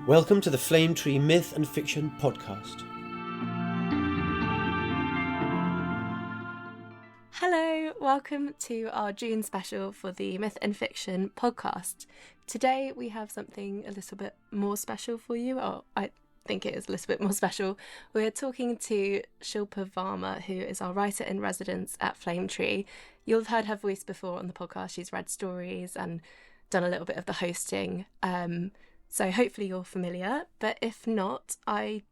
Welcome to the Flame Tree Myth and Fiction podcast. Hello, welcome to our June special for the Myth and Fiction podcast. Today we have something a little bit more special for you, or I think it is a little bit more special. We're talking to Shilpa Varma, who is our writer in residence at Flame Tree. You'll have heard her voice before on the podcast. She's read stories and done a little bit of the hosting. So hopefully you're familiar, but if not, I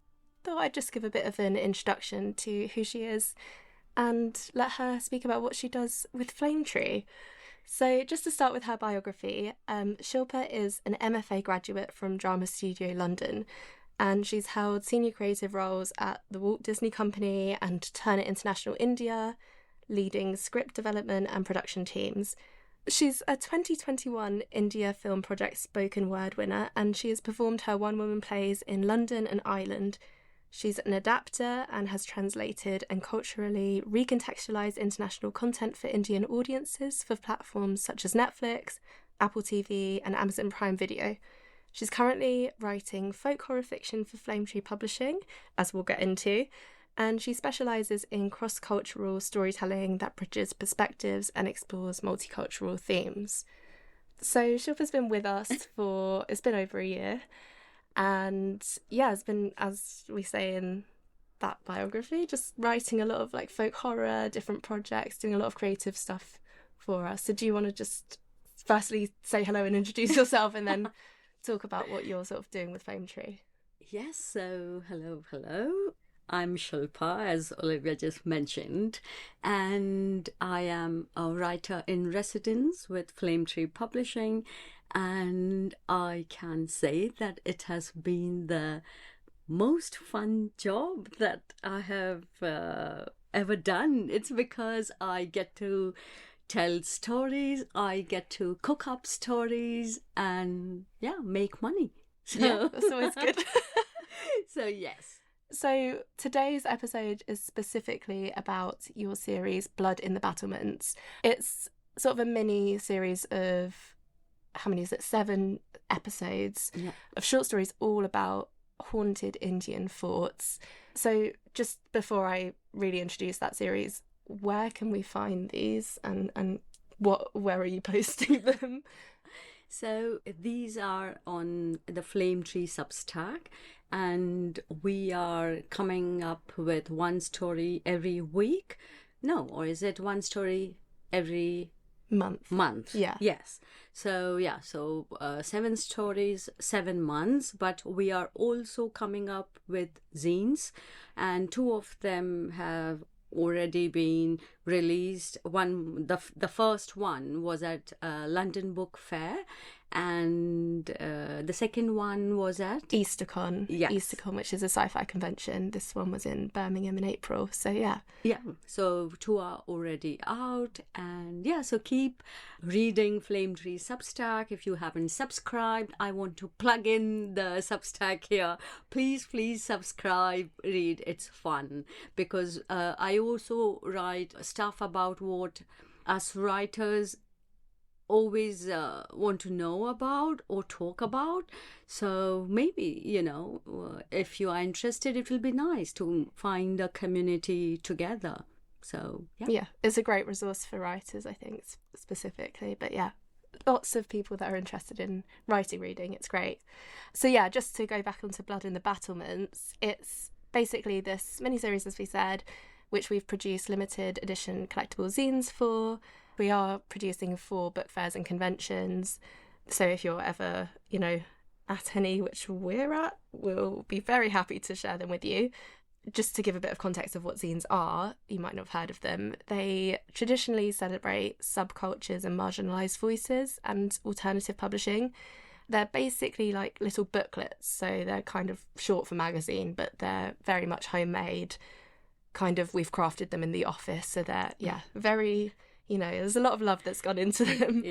thought I'd just give a bit of an introduction to who she is and let her speak about what she does with Flame Tree. So just to start with her biography, Shilpa is an MFA graduate from Drama Studio London, and she's held senior creative roles at the Walt Disney Company and Turner International India, leading script development and production teams. She's a 2021 India Film Project Spoken Word winner, and she has performed her one-woman plays in London and Ireland. She's an adapter and has translated and culturally recontextualised international content for Indian audiences for platforms such as Netflix, Apple TV and Amazon Prime Video. She's currently writing folk horror fiction for Flame Tree Publishing, as we'll get into, and she specialises in cross-cultural storytelling that bridges perspectives and explores multicultural themes. So Shilpa's been with us it's been over a year, and yeah, it's been, as we say in that biography, just writing a lot of like folk horror, different projects, doing a lot of creative stuff for us. So do you want to just firstly say hello and introduce yourself and then talk about what you're sort of doing with Flame Tree? Yes, so hello. I'm Shilpa, as Olivia just mentioned, and I am a writer in residence with Flame Tree Publishing, and I can say that it has been the most fun job that I have ever done. It's because I get to tell stories, I get to cook up stories, and make money. So Yeah, that's always good. So yes. So today's episode is specifically about your series Blood in the Battlements. It's sort of a mini series of, how many is it, 7 episodes of short stories all about haunted Indian forts. So just before I really introduce that series, where can we find these and where are you posting them? So these are on the Flame Tree Substack, and we are coming up with one story every week. No, or is it one story every month? Yeah. Yes. So 7 stories, 7 months, but we are also coming up with zines, and 2 of them have already been released. The first one was at London Book Fair, and the second one was at EasterCon. Yes. EasterCon, which is a sci-fi convention. This one was in Birmingham in April. So yeah. So 2 are already out, and so keep reading Flame Tree Substack. If you haven't subscribed, I want to plug in the Substack here. Please subscribe, read. It's fun because I also write stuff about what us writers always want to know about or talk about. So maybe, if you are interested, it will be nice to find a community together. So yeah, it's a great resource for writers, I think, specifically. But yeah, lots of people that are interested in writing, reading, it's great. So yeah, just to go back onto Blood in the Battlements, it's basically this miniseries, as we said, which we've produced limited edition collectible zines for. We are producing for book fairs and conventions. So if you're ever, at any, which we're at, we'll be very happy to share them with you. Just to give a bit of context of what zines are, you might not have heard of them. They traditionally celebrate subcultures and marginalised voices and alternative publishing. They're basically like little booklets, so they're kind of short for magazine, but they're very much homemade. Kind of, we've crafted them in the office, so they're very, there's a lot of love that's gone into them.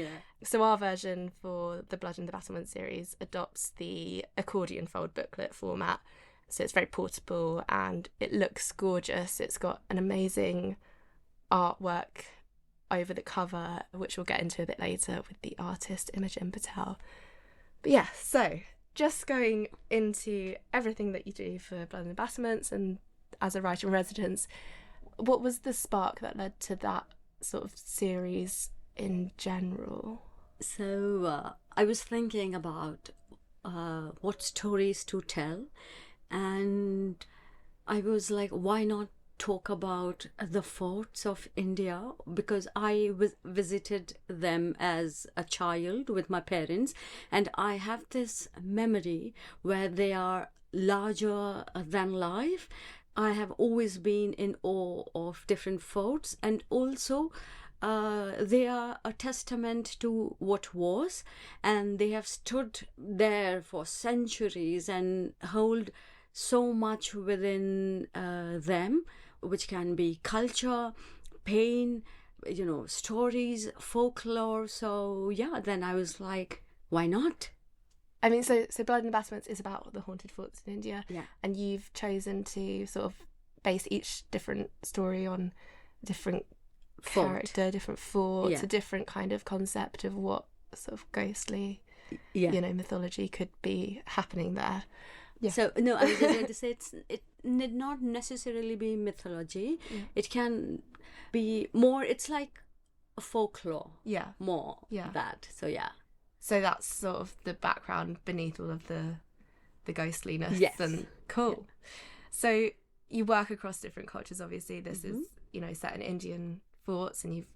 So our version for the Blood in the Battlements series adopts the accordion fold booklet format, so it's very portable and it looks gorgeous. It's got an amazing artwork over the cover, which we'll get into a bit later with the artist Imogen Patel. But yeah, so just going into everything that you do for Blood and Battlements and as a writer in residence, what was the spark that led to that sort of series in general? So I was thinking about what stories to tell, and I was like, why not talk about the forts of India, because I visited them as a child with my parents, and I have this memory where they are larger than life. I have always been in awe of different forts, and also they are a testament to what was, and they have stood there for centuries and hold so much within them, which can be culture, pain, stories, folklore. So yeah, then I was like, why not? I mean, so Blood and Battlements is about the haunted forts in India, Yeah. and you've chosen to sort of base each different story on different character, different fort, a different kind of concept of what sort of ghostly, mythology could be happening there. Yeah. So no, I was just going to say it need not necessarily be mythology. Yeah. It can be more. It's like a folklore. Yeah. More. Yeah. That. So yeah. So that's sort of the background beneath all of the ghostliness. Yes. And cool. Yeah. So you work across different cultures. Obviously, this is set in Indian forts, and you've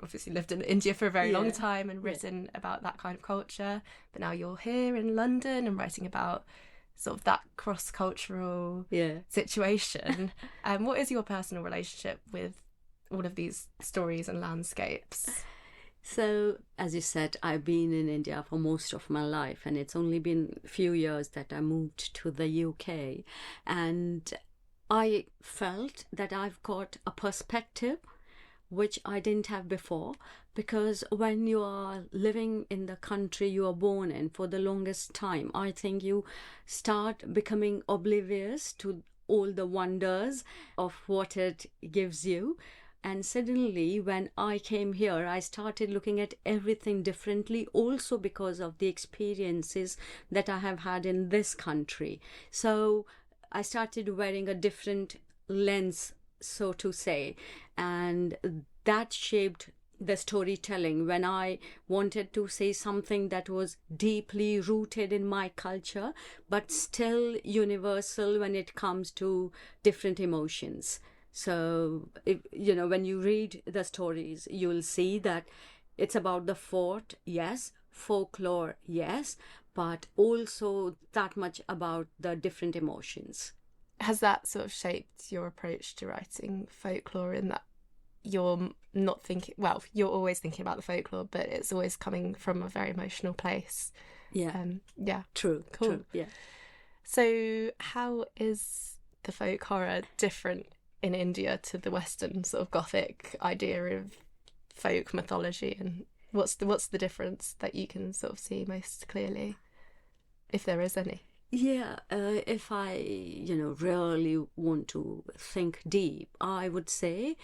obviously lived in India for a very long time and written about that kind of culture. But now you're here in London and writing about sort of that cross-cultural situation. What is your personal relationship with all of these stories and landscapes? So, as you said, I've been in India for most of my life, and it's only been a few years that I moved to the UK. And I felt that I've got a perspective which I didn't have before, because when you are living in the country you are born in for the longest time, I think you start becoming oblivious to all the wonders of what it gives you. And suddenly when I came here, I started looking at everything differently, also because of the experiences that I have had in this country. So I started wearing a different lens, so to say, and that shaped the storytelling. When I wanted to say something that was deeply rooted in my culture but still universal when it comes to different emotions. So when you read the stories, you'll see that it's about the fort, yes, folklore, yes, but also that much about the different emotions. Has that sort of shaped your approach to writing folklore, in that you're not thinking, well, you're always thinking about the folklore, but it's always coming from a very emotional place? True. Cool. True. Yeah. So how is the folk horror different in India to the Western sort of Gothic idea of folk mythology, and what's the difference that you can sort of see most clearly, if there is any? Yeah, if I, really want to think deep, I would say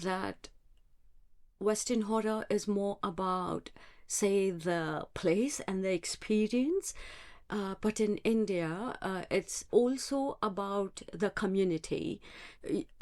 that Western horror is more about, say, the place and the experience. But in India, it's also about the community.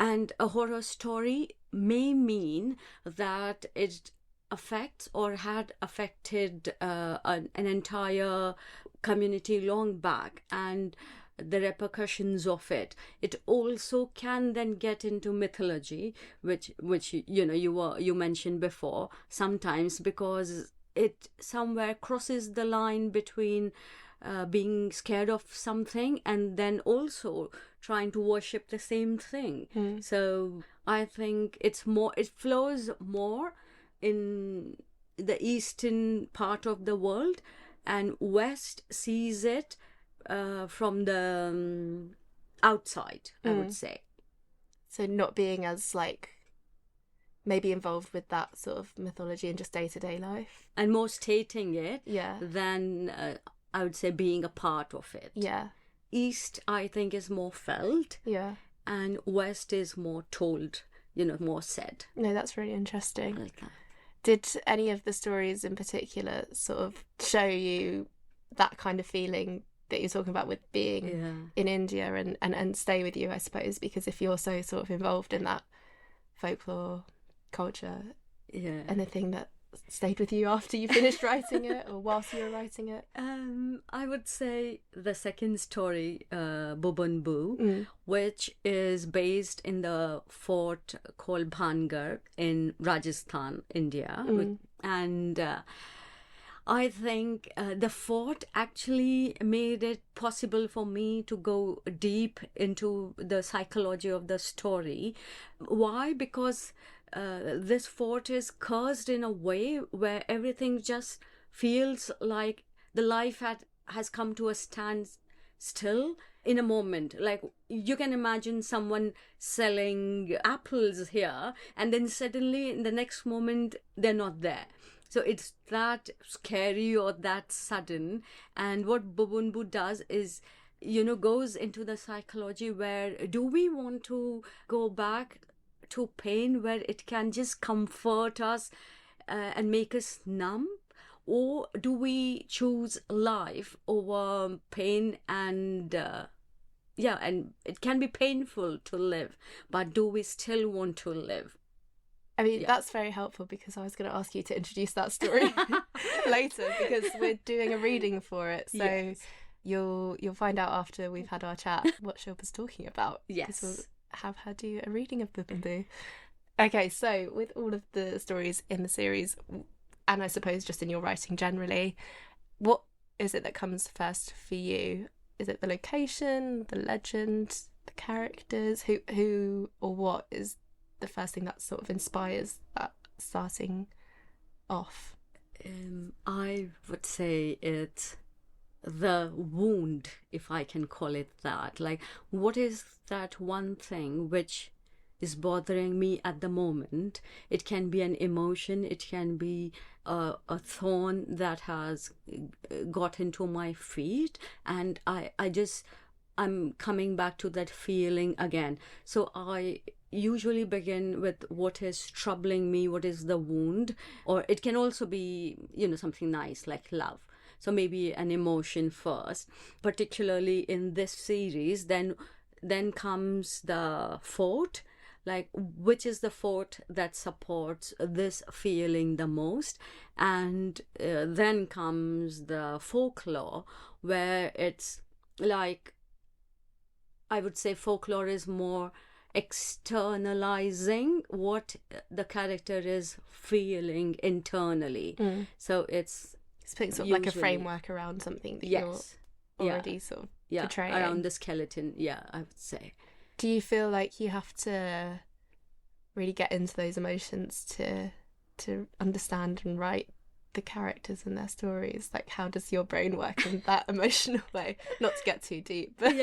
And a horror story may mean that it affects or had affected an entire community long back, and the repercussions of it. It also can then get into mythology, which you mentioned before, sometimes, because it somewhere crosses the line between being scared of something and then also trying to worship the same thing. So I think it flows more in the eastern part of the world, and West sees it from the outside, I would say. So not being as maybe involved with that sort of mythology in just day-to-day life, and more stating it yeah, than I would say being a part of it. Yeah. East, I think, is more felt. Yeah. And West is more told, more said. No, that's really interesting. I like that. Did any of the stories in particular sort of show you that kind of feeling that you're talking about with being in India and stay with you, I suppose, because if you're so sort of involved in that folklore culture, anything that stayed with you after you finished writing it or whilst you were writing it? I would say the second story, Bubban-bu, which is based in the fort called Bhangar in Rajasthan, India. And I think the fort actually made it possible for me to go deep into the psychology of the story. Why? Because this fort is cursed in a way where everything just feels like the life has come to a standstill in a moment. Like you can imagine someone selling apples here and then suddenly in the next moment they're not there. So it's that scary or that sudden. And what Bubban-bu does is, goes into the psychology where do we want to go back to pain where it can just comfort us and make us numb? Or do we choose life over pain and and it can be painful to live, but do we still want to live? I mean, that's very helpful because I was going to ask you to introduce that story later because we're doing a reading for it. So you'll find out after we've had our chat what Shilpa's talking about. Yes. We'll have her do a reading of Bubban-bu. Okay, so with all of the stories in the series, and I suppose just in your writing generally, what is it that comes first for you? Is it the location, the legend, the characters? Who or what is the first thing that sort of inspires that starting off? I would say it's the wound, if I can call it that. Like, what is that one thing which is bothering me at the moment? It can be an emotion, it can be a thorn that has got into my feet, and I'm coming back to that feeling again. So I usually begin with what is troubling me, what is the wound, or it can also be, something nice like love. So maybe an emotion first, particularly in this series. Then comes the fort, like which is the fort that supports this feeling the most, and then comes the folklore, where it's like, I would say folklore is more externalizing what the character is feeling internally. So it's putting sort of like a framework around something that you're already sort of portraying. Around the skeleton, I would say. Do you feel like you have to really get into those emotions to understand and write the characters and their stories? Like, how does your brain work in that emotional way? Not to get too deep, but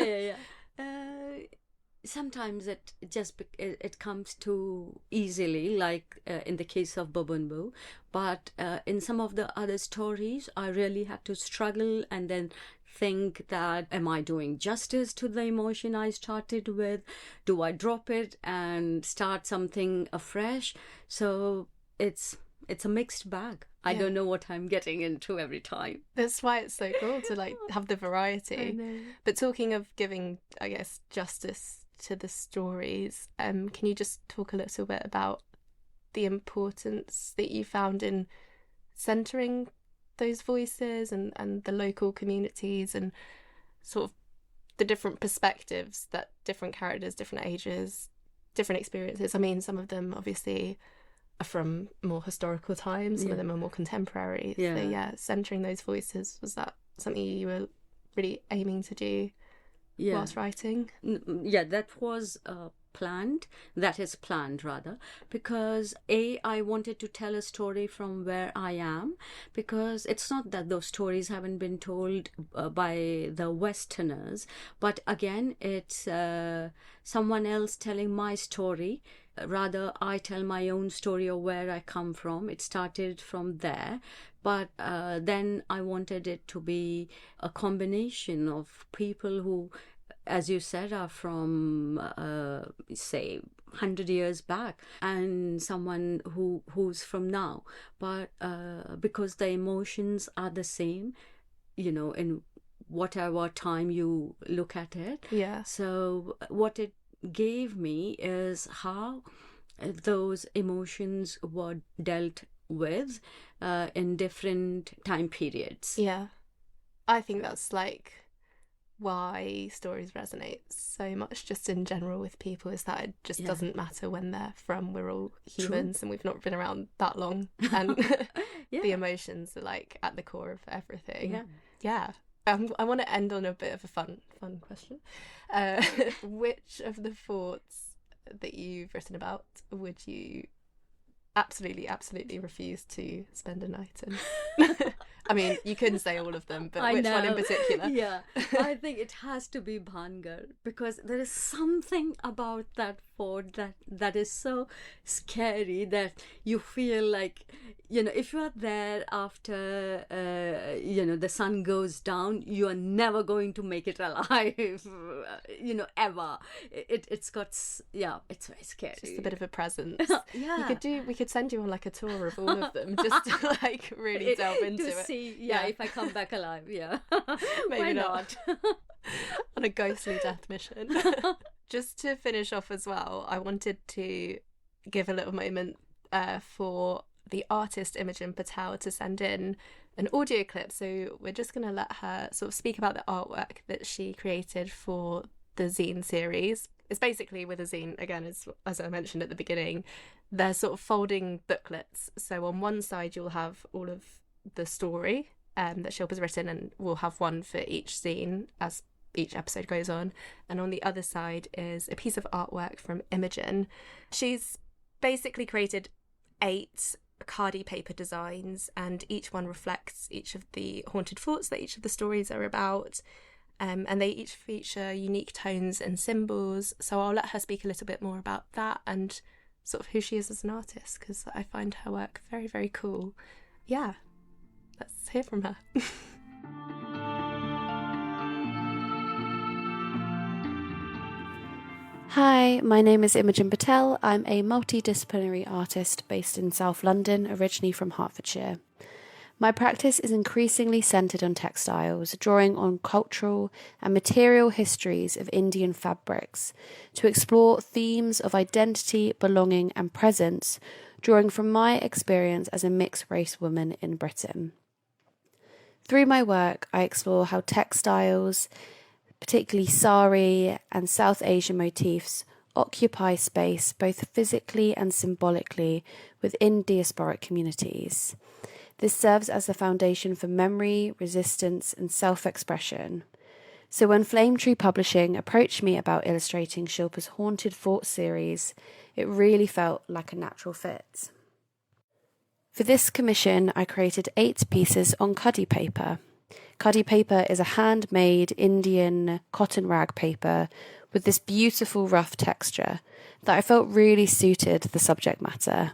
sometimes it comes too easily, like in the case of Bubban-bu, but in some of the other stories I really had to struggle and then think that, am I doing justice to the emotion I started with? Do I drop it and start something afresh? So it's a mixed bag. I don't know what I'm getting into every time. That's why it's so cool to like have the variety. I know. But talking of giving, I guess, justice to the stories, can you just talk a little bit about the importance that you found in centering those voices and the local communities and sort of the different perspectives that different characters, different ages, different experiences? I mean, some of them obviously are from more historical times, some of them are more contemporary. So centering those voices, was that something you were really aiming to do whilst writing? That was planned. That is planned, rather, because I wanted to tell a story from where I am, because it's not that those stories haven't been told by the Westerners, but again, it's someone else telling my story. Rather, I tell my own story of where I come from. It started from there, but then I wanted it to be a combination of people who, as you said, are from, say, 100 years back, and someone who's from now. But because the emotions are the same, in whatever time you look at it. Yeah. So what it gave me is how those emotions were dealt with in different time periods. Yeah. I think that's like why stories resonate so much just in general with people, is that it just doesn't matter when they're from. We're all humans and we've not been around that long, and the emotions are like at the core of everything. I want to end on a bit of a fun question. Which of the forts that you've written about would you absolutely refuse to spend a night in? I mean, you couldn't say all of them, but which one in particular? Yeah, I think it has to be Bhangar, because there is something about that fort that is so scary that you feel like, if you are there after, the sun goes down, you are never going to make it alive, ever. It's very scary. Just a bit of a presence. Yeah. We could send you on like a tour of all of them, just to like really delve into it. If I come back alive, Maybe Why not. On a ghostly death mission. Just to finish off as well, I wanted to give a little moment for the artist Imogen Patel to send in an audio clip. So we're just going to let her sort of speak about the artwork that she created for the zine series. It's basically, with a zine, again, as I mentioned at the beginning, they're sort of folding booklets. So on one side you'll have all of the story that Shilpa's written, and we'll have one for each scene as each episode goes on. And on the other side is a piece of artwork from Imogen. She's basically created 8 Khadi paper designs, and each one reflects each of the haunted forts that each of the stories are about. And they each feature unique tones and symbols. So I'll let her speak a little bit more about that and sort of who she is as an artist, because I find her work very, very cool. Yeah, let's hear from her. Hi, my name is Imogen Patel. I'm a multidisciplinary artist based in South London, originally from Hertfordshire. My practice is increasingly centred on textiles, drawing on cultural and material histories of Indian fabrics to explore themes of identity, belonging and presence, drawing from my experience as a mixed-race woman in Britain. Through my work, I explore how textiles, particularly sari and South Asian motifs, occupy space both physically and symbolically within diasporic communities. This serves as the foundation for memory, resistance, and self-expression. So when Flame Tree Publishing approached me about illustrating Shilpa's Haunted Fort series, it really felt like a natural fit. For this commission, I created 8 pieces on Khadi paper. Khadi paper is a handmade Indian cotton rag paper with this beautiful rough texture that I felt really suited the subject matter.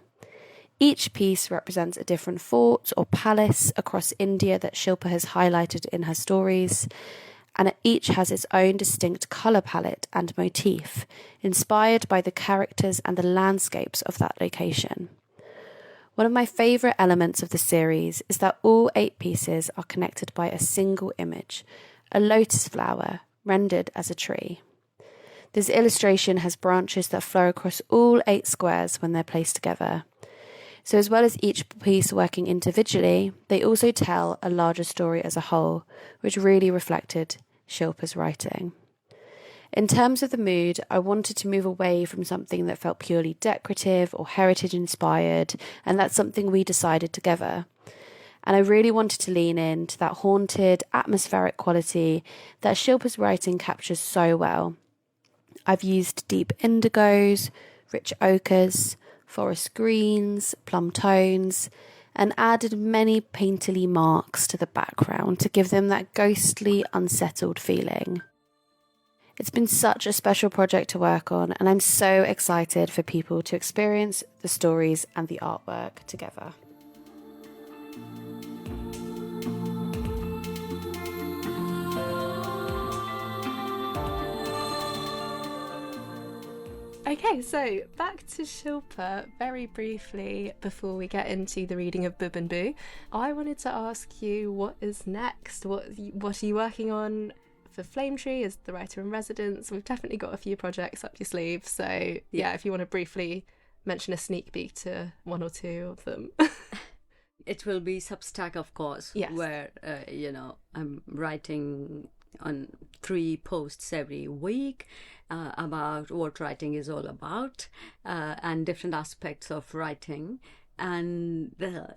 Each piece represents a different fort or palace across India that Shilpa has highlighted in her stories, and each has its own distinct colour palette and motif, inspired by the characters and the landscapes of that location. One of my favourite elements of the series is that all 8 pieces are connected by a single image, a lotus flower rendered as a tree. This illustration has branches that flow across all 8 squares when they're placed together. So as well as each piece working individually, they also tell a larger story as a whole, which really reflected Shilpa's writing. In terms of the mood, I wanted to move away from something that felt purely decorative or heritage-inspired, and that's something we decided together. And I really wanted to lean into that haunted, atmospheric quality that Shilpa's writing captures so well. I've used deep indigos, rich ochres, forest greens, plum tones, and added many painterly marks to the background to give them that ghostly, unsettled feeling. It's been such a special project to work on, and I'm so excited for people to experience the stories and the artwork together. Okay, so back to Shilpa very briefly before we get into the reading of Bubban-bu. I wanted to ask you, what is next? What are you working on for Flame Tree as the writer in residence? We've definitely got a few projects up your sleeve, so yeah, if you want to briefly mention a sneak peek to one or two of them. It will be Substack, of course, Yes. where, I'm writing on 3 posts every week about what writing is all about and different aspects of writing. And the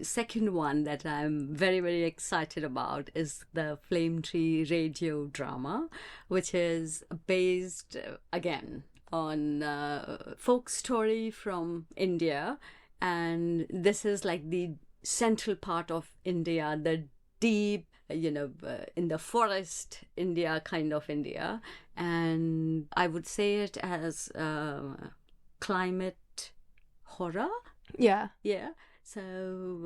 second one that I'm very, very excited about is the Flame Tree radio drama, which is based, again, on folk story from India. And this is like the central part of India, the deep, in the forest India kind of India. And I would say it as climate horror. Yeah. Yeah. So,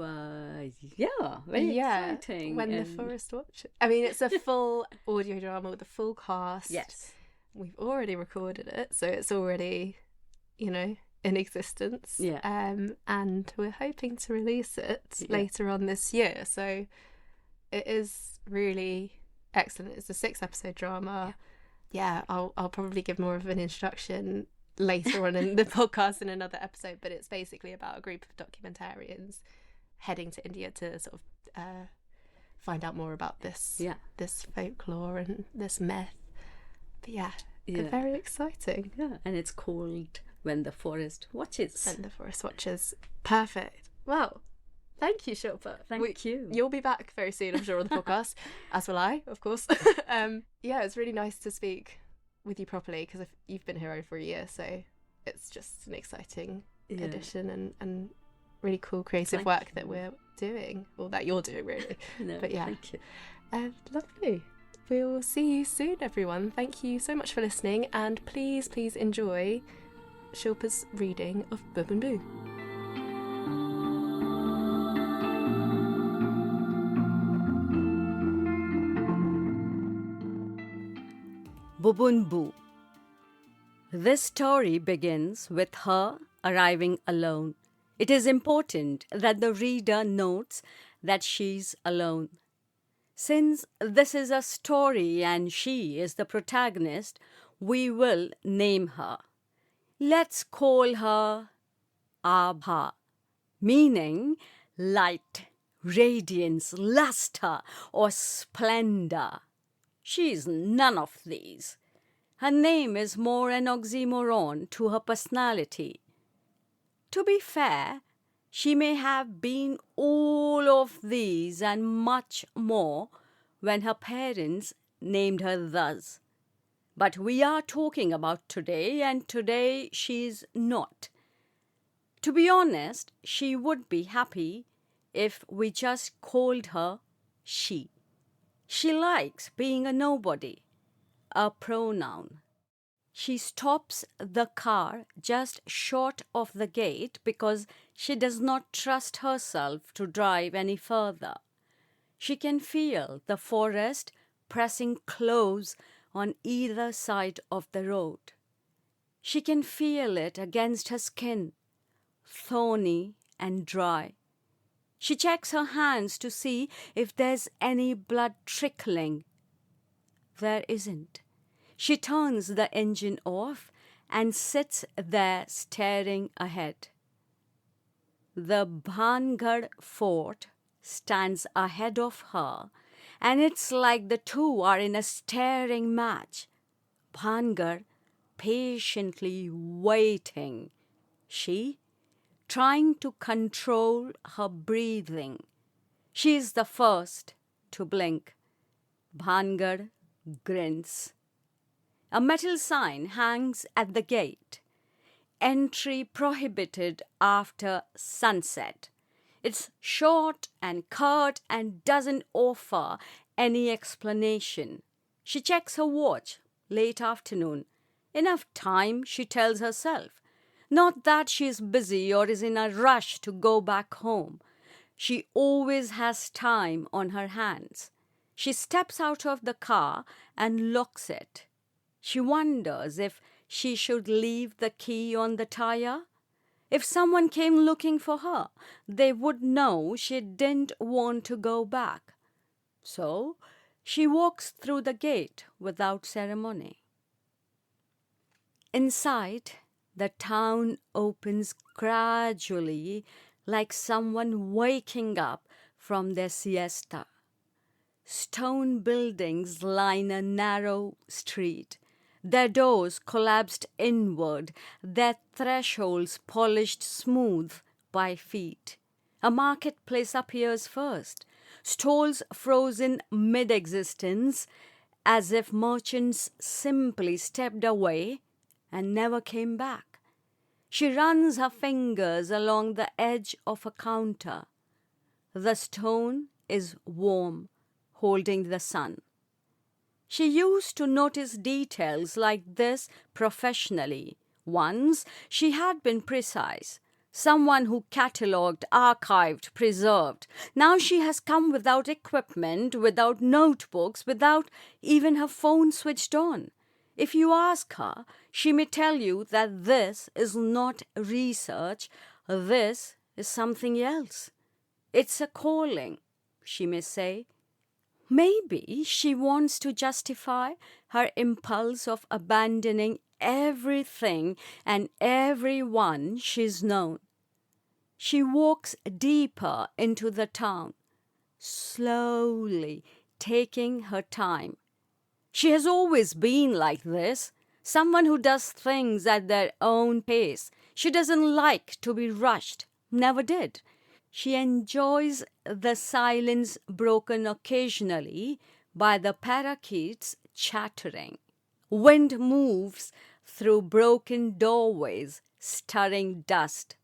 very exciting. When the Forest Watches. I mean, it's a full audio drama with a full cast. Yes. We've already recorded it, so it's already, in existence. Yeah. And we're hoping to release it later on this year. So it is really excellent. It's a 6-episode drama. Yeah, I'll probably give more of an introduction later on in the podcast in another episode, but it's basically about a group of documentarians heading to India to sort of find out more about this folklore and this myth. But very exciting. Yeah, and it's called When the Forest Watches. When the Forest Watches. Perfect. Well, thank you, Shilpa. Thank you. You'll be back very soon, I'm sure, on the podcast, as will I, of course. It's really nice to speak with you properly, because you've been here over a year, so it's just an exciting addition and really cool creative work that we're doing, or that you're doing, really. But thank you. Lovely. We'll see you soon, everyone. Thank you so much for listening, and please enjoy Shilpa's reading of Bubban-bu. Bubban-bu. This story begins with her arriving alone. It is important that the reader notes that she's alone. Since this is a story and she is the protagonist, we will name her. Let's call her Abha, meaning light, radiance, luster, or splendor. She's none of these. Her name is more an oxymoron to her personality. To be fair, she may have been all of these and much more when her parents named her thus. But we are talking about today, and today she's not. To be honest, she would be happy if we just called her she. She likes being a nobody, a pronoun. She stops the car just short of the gate because she does not trust herself to drive any further. She can feel the forest pressing close on either side of the road. She can feel it against her skin, thorny and dry. She checks her hands to see if there's any blood trickling. There isn't. She turns the engine off and sits there staring ahead. The Bhangarh fort stands ahead of her, and it's like the two are in a staring match. Bhangarh patiently waiting. She trying to control her breathing. She is the first to blink. Bhangarh grins. A metal sign hangs at the gate. Entry prohibited after sunset. It's short and curt and doesn't offer any explanation. She checks her watch. Late afternoon. Enough time, she tells herself. Not that she is busy or is in a rush to go back home. She always has time on her hands. She steps out of the car and locks it. She wonders if she should leave the key on the tire? If someone came looking for her, they would know she didn't want to go back. So she walks through the gate without ceremony. Inside, the town opens gradually, like someone waking up from their siesta. Stone buildings line a narrow street, their doors collapsed inward, their thresholds polished smooth by feet. A marketplace appears first, stalls frozen mid-existence, as if merchants simply stepped away and never came back. She runs her fingers along the edge of a counter. The stone is warm, holding the sun. She used to notice details like this professionally. Once she had been precise, someone who catalogued, archived, preserved. Now she has come without equipment, without notebooks, without even her phone switched on. If you ask her, she may tell you that this is not research, this is something else. It's a calling, she may say. Maybe she wants to justify her impulse of abandoning everything and everyone she's known. She walks deeper into the town, slowly taking her time. She has always been like this, someone who does things at their own pace. She doesn't like to be rushed, never did. She enjoys the silence broken occasionally by the parakeets chattering. Wind moves through broken doorways, stirring dust.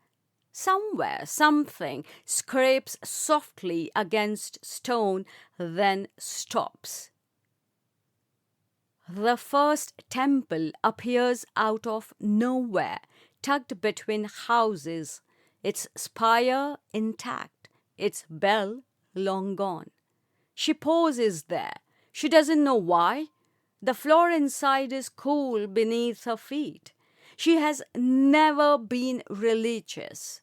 Somewhere something scrapes softly against stone, then stops. The first temple appears out of nowhere, tucked between houses, its spire intact, its bell long gone. She pauses there. She doesn't know why. The floor inside is cool beneath her feet. She has never been religious.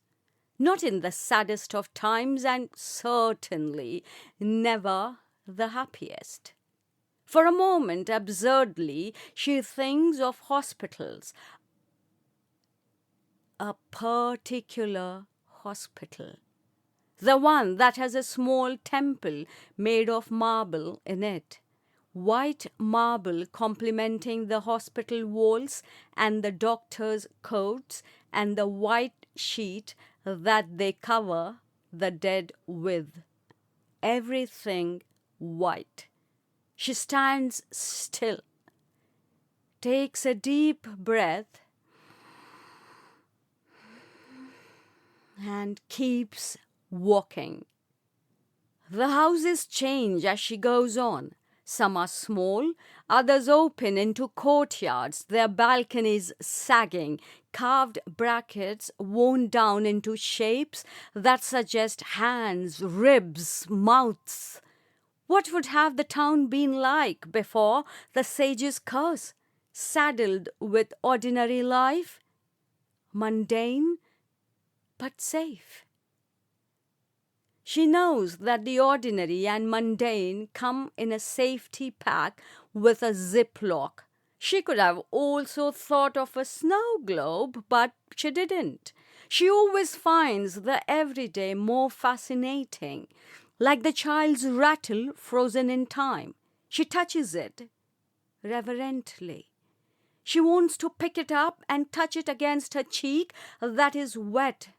Not in the saddest of times, and certainly never the happiest. For a moment, absurdly, she thinks of hospitals. A particular hospital. The one that has a small temple made of marble in it. White marble complementing the hospital walls and the doctors' coats and the white sheet that they cover the dead with. Everything white. She stands still, takes a deep breath, and keeps walking. The houses change as she goes on. Some are small, others open into courtyards, their balconies sagging, carved brackets worn down into shapes that suggest hands, ribs, mouths. What would have the town been like before the sage's curse, saddled with ordinary life? Mundane, but safe. She knows that the ordinary and mundane come in a safety pack with a ziplock. She could have also thought of a snow globe, but she didn't. She always finds the everyday more fascinating, like the child's rattle frozen in time. She touches it reverently. She wants to pick it up and touch it against her cheek that is wet.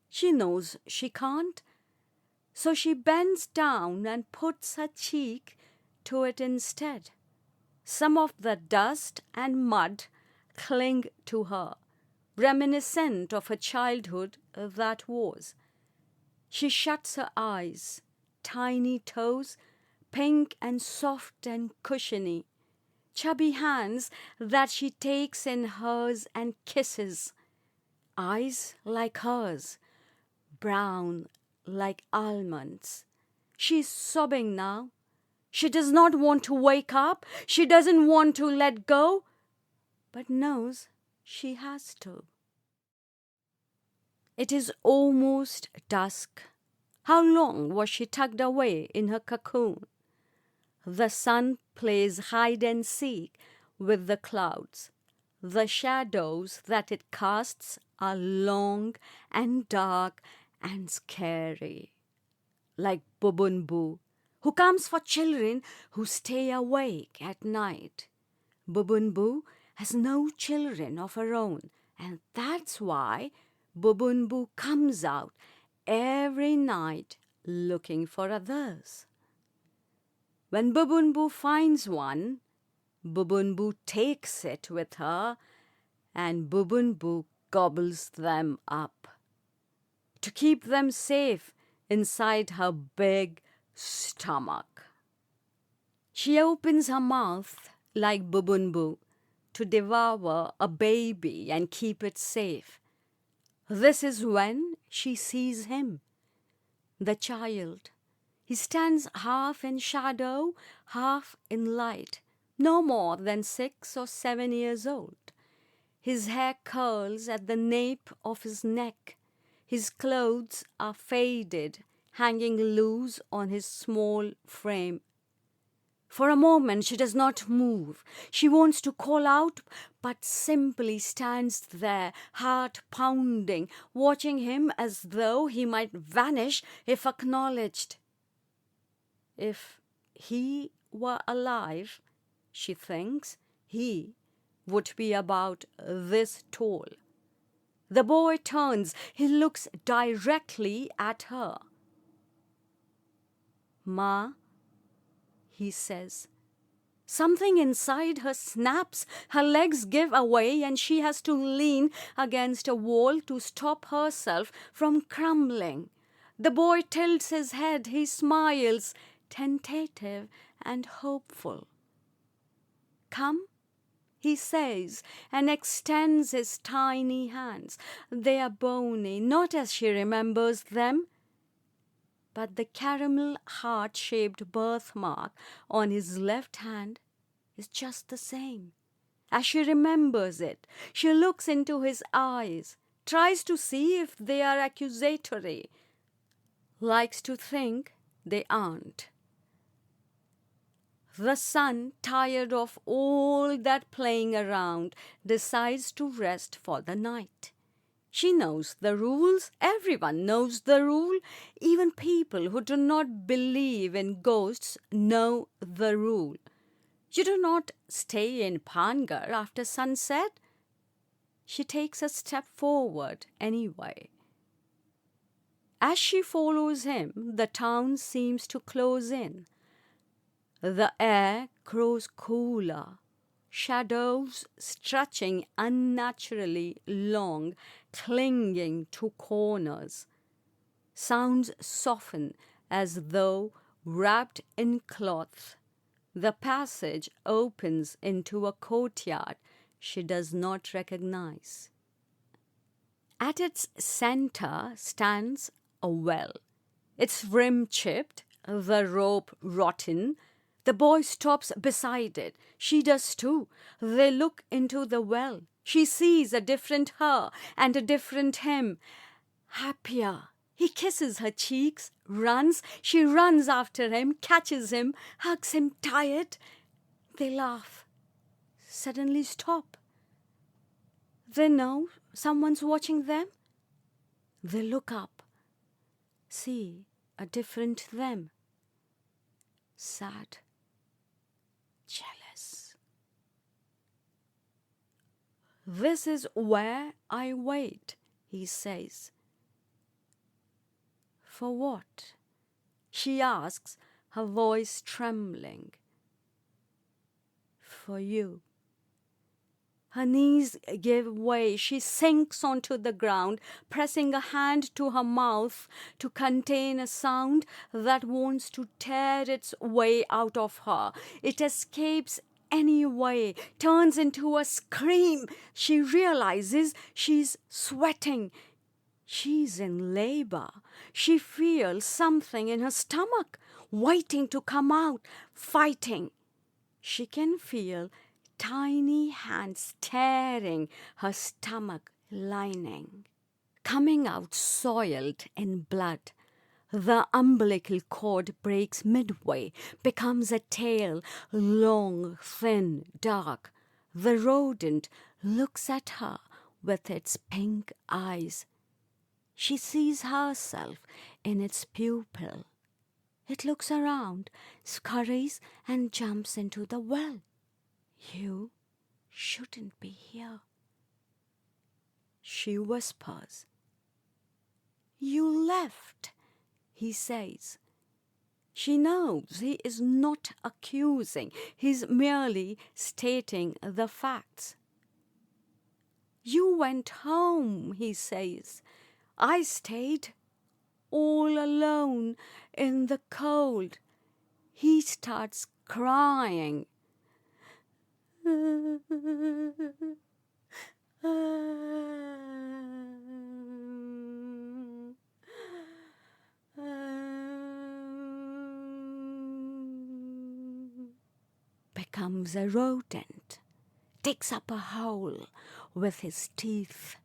She knows she can't, so she bends down and puts her cheek to it instead. Some of the dust and mud cling to her, reminiscent of a childhood that was. She shuts her eyes, tiny toes, pink and soft and cushiony, chubby hands that she takes in hers and kisses, eyes like hers, brown like almonds. She's sobbing now. She does not want to wake up. She doesn't want to let go. but knows she has to. It is almost dusk. How long was she tucked away in her cocoon? The sun plays hide and seek with the clouds. The shadows that it casts are long and dark and scary. Like Bubban-bu, who comes for children who stay awake at night. Bubban-bu has no children of her own, and that's why Bubban-bu comes out every night looking for others. When Bubban-bu finds one, Bubban-bu takes it with her, and Bubban-bu gobbles them up to keep them safe inside her big stomach. She opens her mouth like Bubban-bu to devour a baby and keep it safe. This is when she sees him, the child. He stands half in shadow, half in light, no more than 6 or 7 years old. His hair curls at the nape of his neck. His clothes are faded, hanging loose on his small frame. For a moment she does not move. She wants to call out, but simply stands there, heart pounding, watching him as though he might vanish if acknowledged. If he were alive, she thinks, he would be about this tall. The boy turns. He looks directly at her. "Ma," he says. Something inside her snaps. Her legs give away and she has to lean against a wall to stop herself from crumbling. The boy tilts his head. He smiles, tentative and hopeful. "Come," he says, and extends his tiny hands. They are bony, not as she remembers them, but the caramel heart-shaped birthmark on his left hand is just the same. As she remembers it, she looks into his eyes, tries to see if they are accusatory, likes to think they aren't. The son, tired of all that playing around, decides to rest for the night. She knows the rules. Everyone knows the rule. Even people who do not believe in ghosts know the rule. You do not stay in Pangar after sunset. She takes a step forward anyway. As she follows him, the town seems to close in. The air grows cooler, shadows stretching unnaturally long, clinging to corners. Sounds soften as though wrapped in cloth. The passage opens into a courtyard she does not recognize. At its center stands a well, its rim chipped, the rope rotten. The boy stops beside it. She does too. They look into the well. She sees a different her and a different him. Happier. He kisses her cheeks, runs. She runs after him, catches him, hugs him tight. They laugh. Suddenly stop. They know someone's watching them. They look up. See a different them. Sad. Jealous. "This is where I wait," he says. "For what?" she asks, her voice trembling. "For you." Her knees give way. She sinks onto the ground, pressing a hand to her mouth to contain a sound that wants to tear its way out of her. It escapes anyway, turns into a scream. She realizes she's sweating. She's in labor. She feels something in her stomach, waiting to come out, fighting. She can feel tiny hands tearing her stomach lining, coming out soiled in blood. The umbilical cord breaks midway, becomes a tail, long, thin, dark. The rodent looks at her with its pink eyes. She sees herself in its pupil. It looks around, scurries, and jumps into the well. You shouldn't be here, she whispers. You left, he says. She knows he is not accusing, he's merely stating the facts. You went home, he says. I stayed all alone in the cold. He starts crying. Becomes a rodent, digs up a hole with his teeth,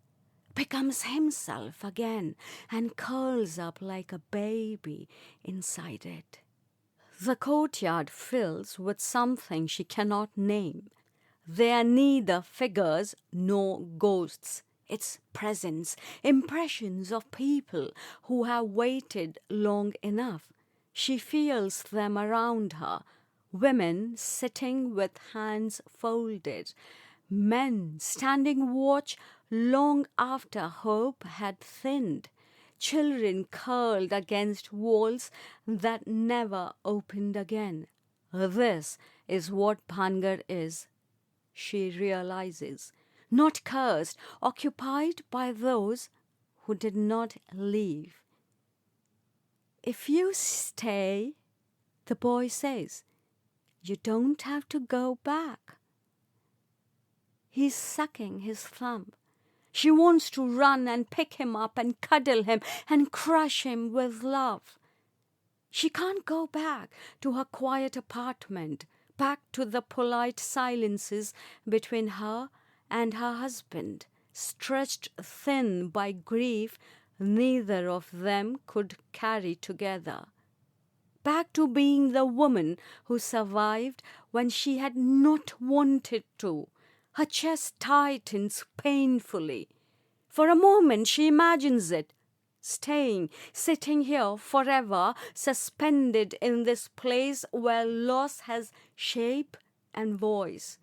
becomes himself again and curls up like a baby inside it. The courtyard fills with something she cannot name. They are neither figures nor ghosts. It's presence, impressions of people who have waited long enough. She feels them around her. Women sitting with hands folded. Men standing watch long after hope had thinned. Children curled against walls that never opened again. This is what Bhangar is, she realizes. Not cursed, occupied by those who did not leave. If you stay, the boy says, you don't have to go back. He's sucking his thumb. She wants to run and pick him up and cuddle him and crush him with love. She can't go back to her quiet apartment, back to the polite silences between her and her husband, stretched thin by grief neither of them could carry together. Back to being the woman who survived when she had not wanted to. Her chest tightens painfully. For a moment she imagines it, staying, sitting here forever, suspended in this place where loss has shape and voice,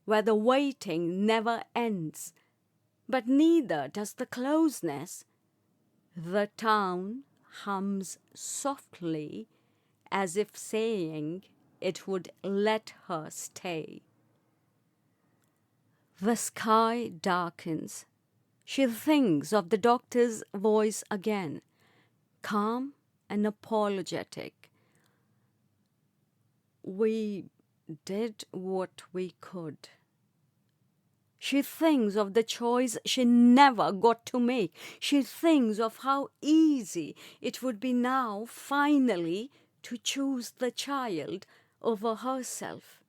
where the waiting never ends, but neither does the closeness. The town hums softly as if saying it would let her stay. The sky darkens. She thinks of the doctor's voice again, calm and apologetic. We did what we could. She thinks of the choice she never got to make. She thinks of how easy it would be now, finally, to choose the child over herself.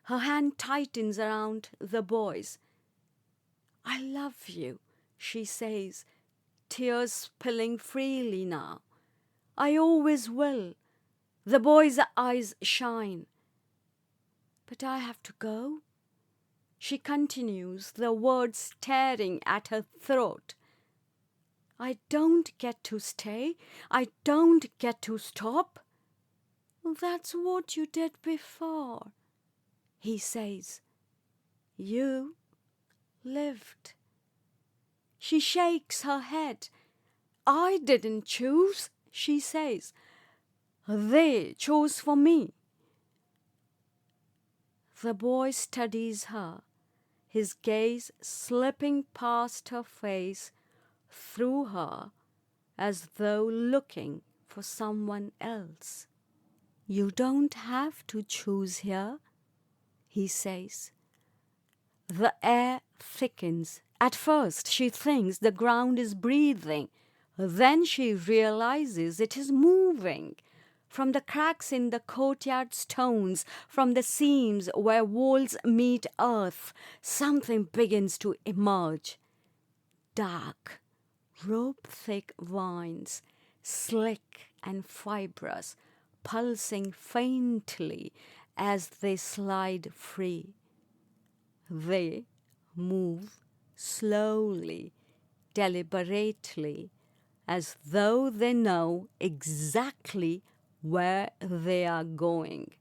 Her hand tightens around the boy's. I love you, she says, tears spilling freely now. I always will. The boy's eyes shine. But I have to go. She continues, the words tearing at her throat. I don't get to stay. I don't get to stop. That's what you did before, he says. You lived. She shakes her head. I didn't choose, she says. They chose for me. The boy studies her, his gaze slipping past her face, through her, as though looking for someone else. You don't have to choose here, he says. The air thickens. At first she thinks the ground is breathing. Then she realizes it is moving. From the cracks in the courtyard stones, from the seams where walls meet earth, something begins to emerge. Dark, rope-thick vines, slick and fibrous, pulsing faintly as they slide free. They move slowly, deliberately, as though they know exactly where they are going.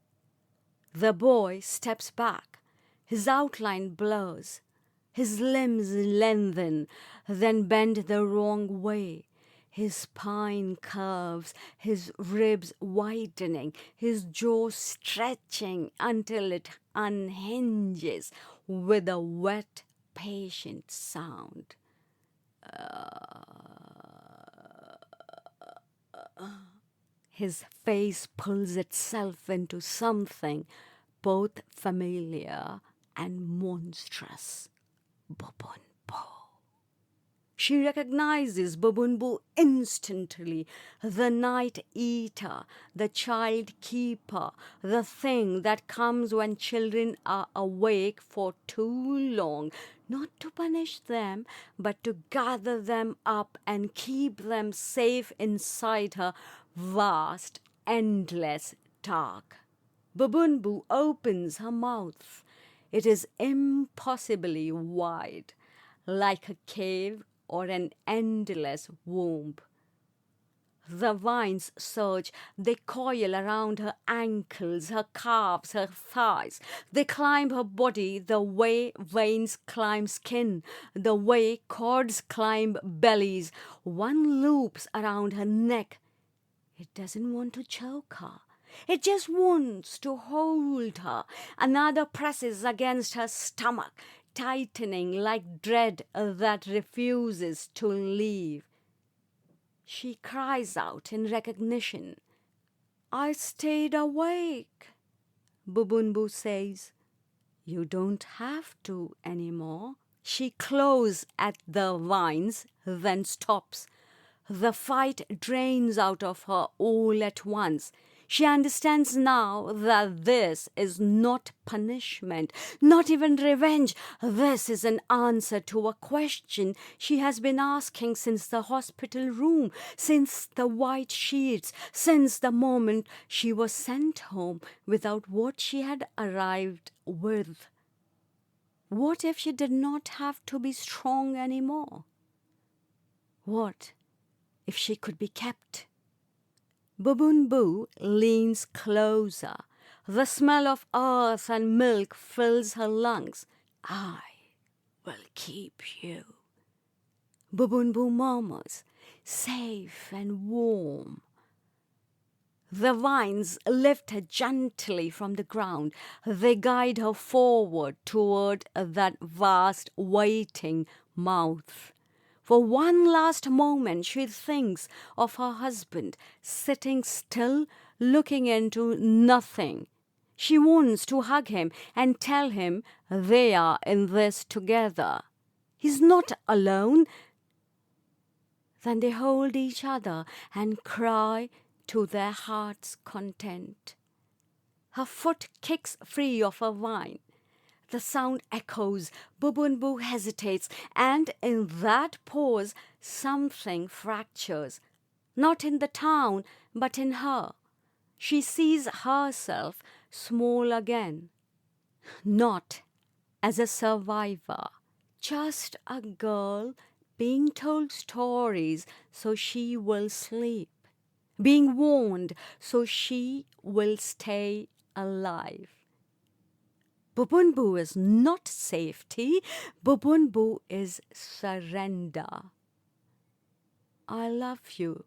The boy steps back, his outline blurs, his limbs lengthen, then bend the wrong way. His spine curves, his ribs widening, his jaw stretching until it unhinges with a wet, patient sound. His face pulls itself into something both familiar and monstrous. Bubban-bu. She recognizes Bubban-bu instantly, the night eater, the child keeper, the thing that comes when children are awake for too long, not to punish them, but to gather them up and keep them safe inside her vast, endless dark. Bubban-bu opens her mouth. It is impossibly wide, like a cave or an endless womb. The vines surge, they coil around her ankles, her calves, her thighs. They climb her body the way veins climb skin, the way cords climb bellies. One loops around her neck. It doesn't want to choke her. It just wants to hold her. Another presses against her stomach, tightening like dread that refuses to leave. She cries out in recognition. I stayed awake, Bubban-bu says. You don't have to anymore. She claws at the vines, then stops. The fight drains out of her all at once. She understands now that this is not punishment, not even revenge. This is an answer to a question she has been asking since the hospital room, since the white sheets, since the moment she was sent home without what she had arrived with. What if she did not have to be strong anymore? What if she could be kept? Bubban-bu leans closer. The smell of earth and milk fills her lungs. I will keep you, Bubban-bu murmurs, safe and warm. The vines lift her gently from the ground. They guide her forward toward that vast, waiting mouth. For one last moment, she thinks of her husband, sitting still, looking into nothing. She wants to hug him and tell him they are in this together. He's not alone. Then they hold each other and cry to their heart's content. Her foot kicks free of a vine. The sound echoes. Bubban-bu hesitates, and in that pause, something fractures. Not in the town, but in her. She sees herself small again. Not as a survivor, just a girl being told stories so she will sleep, being warned so she will stay alive. Bubban-bu is not safety. Bubban-bu is surrender. I love you,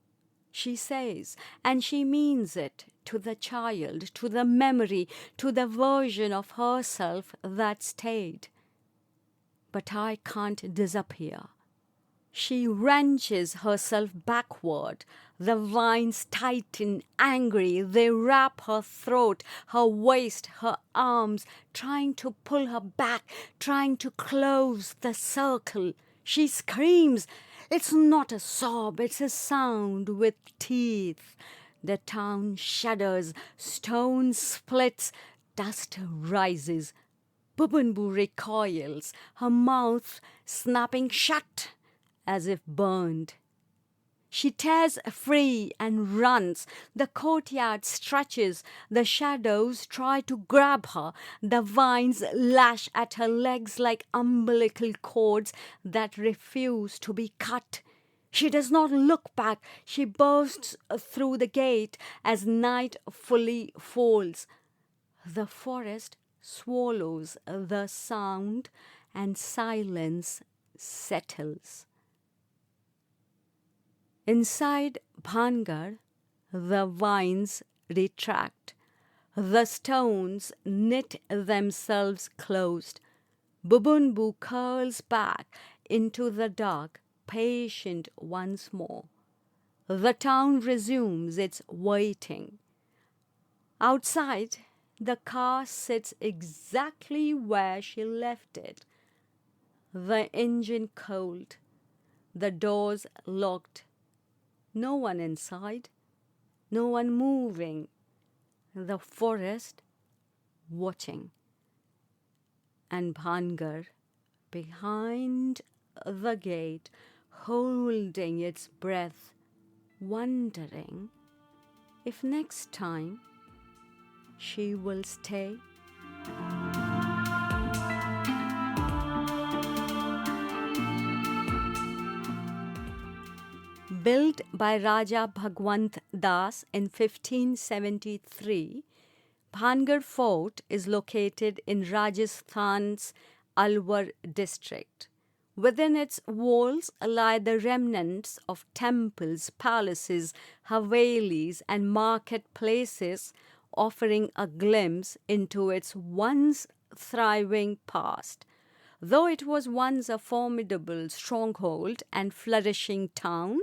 she says, and she means it to the child, to the memory, to the version of herself that stayed. But I can't disappear. She wrenches herself backward. The vines tighten, angry. They wrap her throat, her waist, her arms, trying to pull her back, trying to close the circle. She screams. It's not a sob, it's a sound with teeth. The town shudders, stone splits, dust rises. Bubban-bu recoils, her mouth snapping shut as if burned. She tears free and runs. The courtyard stretches. The shadows try to grab her. The vines lash at her legs like umbilical cords that refuse to be cut. She does not look back. She bursts through the gate as night fully falls. The forest swallows the sound and silence settles. Inside Bhangar, the vines retract. The stones knit themselves closed. Bubban-bu curls back into the dark, patient once more. The town resumes its waiting. Outside, the car sits exactly where she left it. The engine cold, the doors locked. No one inside, no one moving. The forest watching. And Bhangar behind the gate, holding its breath, wondering if next time she will stay. Built by Raja Bhagwant Das in 1573, Bhangar Fort is located in Rajasthan's Alwar district. Within its walls lie the remnants of temples, palaces, havelis, and marketplaces, offering a glimpse into its once thriving past. Though it was once a formidable stronghold and flourishing town,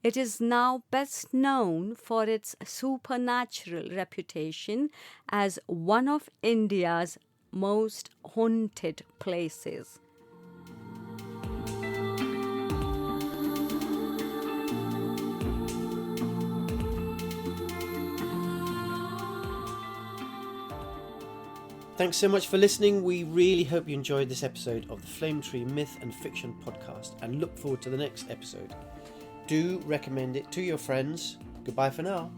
it is now best known for its supernatural reputation as one of India's most haunted places. Thanks so much for listening. We really hope you enjoyed this episode of the Flame Tree Myth and Fiction podcast and look forward to the next episode. Do recommend it to your friends. Goodbye for now.